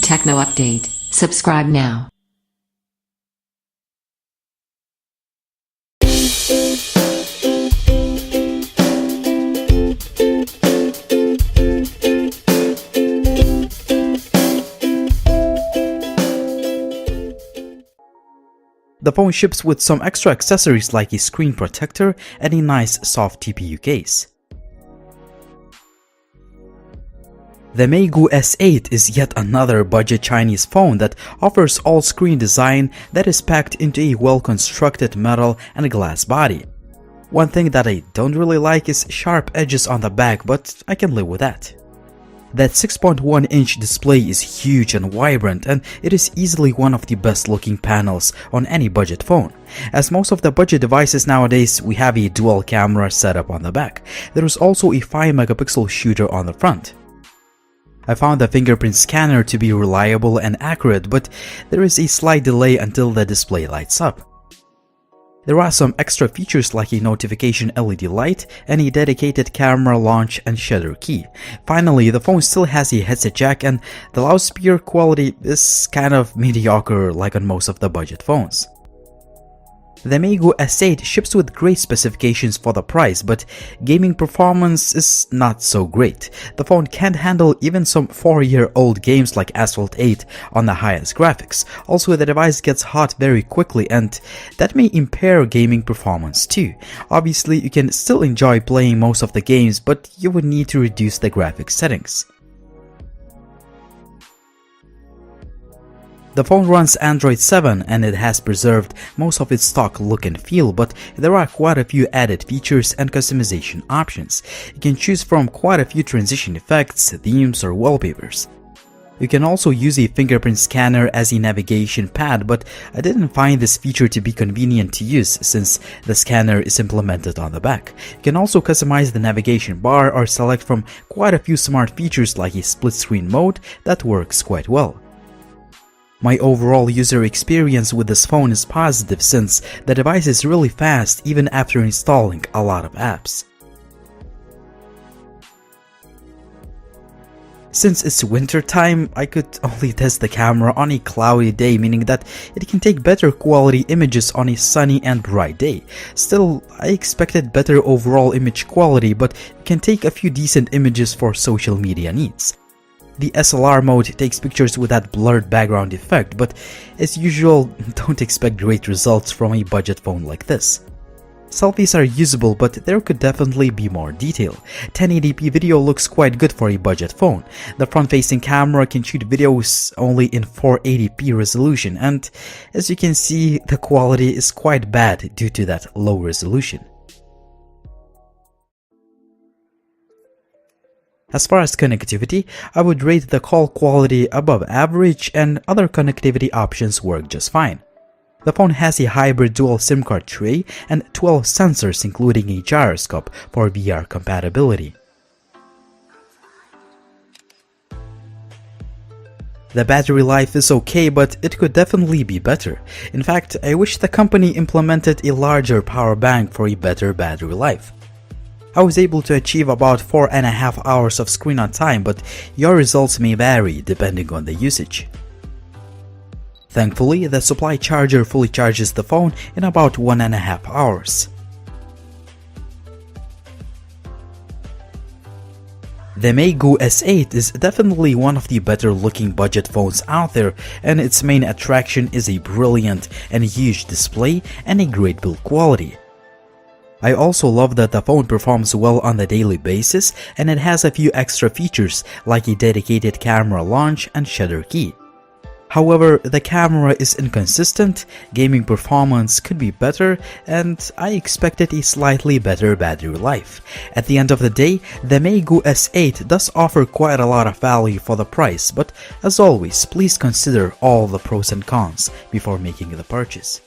Techno update. Subscribe now. The phone ships with some extra accessories like a screen protector and a nice soft TPU case. The Meiigoo S8 is yet another budget Chinese phone that offers all-screen design that is packed into a well-constructed metal and glass body. One thing that I don't really like is sharp edges on the back, but I can live with that. That 6.1-inch display is huge and vibrant, and it is easily one of the best looking panels on any budget phone. As most of the budget devices nowadays, we have a dual camera setup on the back. There is also a 5-megapixel shooter on the front. I found the fingerprint scanner to be reliable and accurate, but there is a slight delay until the display lights up. There are some extra features like a notification LED light and a dedicated camera launch and shutter key. Finally, the phone still has a headset jack, and the loudspeaker quality is kind of mediocre like on most of the budget phones. The Meiigoo S8 ships with great specifications for the price, but gaming performance is not so great. The phone can't handle even some 4-year-old games like Asphalt 8 on the highest graphics. Also, the device gets hot very quickly, and that may impair gaming performance too. Obviously, you can still enjoy playing most of the games, but you would need to reduce the graphics settings. The phone runs Android 7 and it has preserved most of its stock look and feel, but there are quite a few added features and customization options. You can choose from quite a few transition effects, themes, or wallpapers. You can also use a fingerprint scanner as a navigation pad, but I didn't find this feature to be convenient to use since the scanner is implemented on the back. You can also customize the navigation bar or select from quite a few smart features like a split screen mode that works quite well. My overall user experience with this phone is positive since the device is really fast even after installing a lot of apps. Since it's winter time, I could only test the camera on a cloudy day, meaning that it can take better quality images on a sunny and bright day. Still, I expected better overall image quality, but it can take a few decent images for social media needs. The SLR mode takes pictures with that blurred background effect, but as usual, don't expect great results from a budget phone like this. Selfies are usable, but there could definitely be more detail. 1080p video looks quite good for a budget phone. The front-facing camera can shoot videos only in 480p resolution, and as you can see, the quality is quite bad due to that low resolution. As far as connectivity, I would rate the call quality above average, and other connectivity options work just fine. The phone has a hybrid dual SIM card tray and 12 sensors including a gyroscope for VR compatibility. The battery life is okay, but it could definitely be better. In fact, I wish the company implemented a larger power bank for a better battery life. I was able to achieve about 4.5 hours of screen on time, but your results may vary depending on the usage. Thankfully, the supply charger fully charges the phone in about 1.5 hours. The Meiigoo S8 is definitely one of the better looking budget phones out there, and its main attraction is a brilliant and huge display and a great build quality. I also love that the phone performs well on a daily basis, and it has a few extra features like a dedicated camera launch and shutter key. However, the camera is inconsistent, gaming performance could be better, and I expected a slightly better battery life. At the end of the day, the Meiigoo S8 does offer quite a lot of value for the price, but as always, please consider all the pros and cons before making the purchase.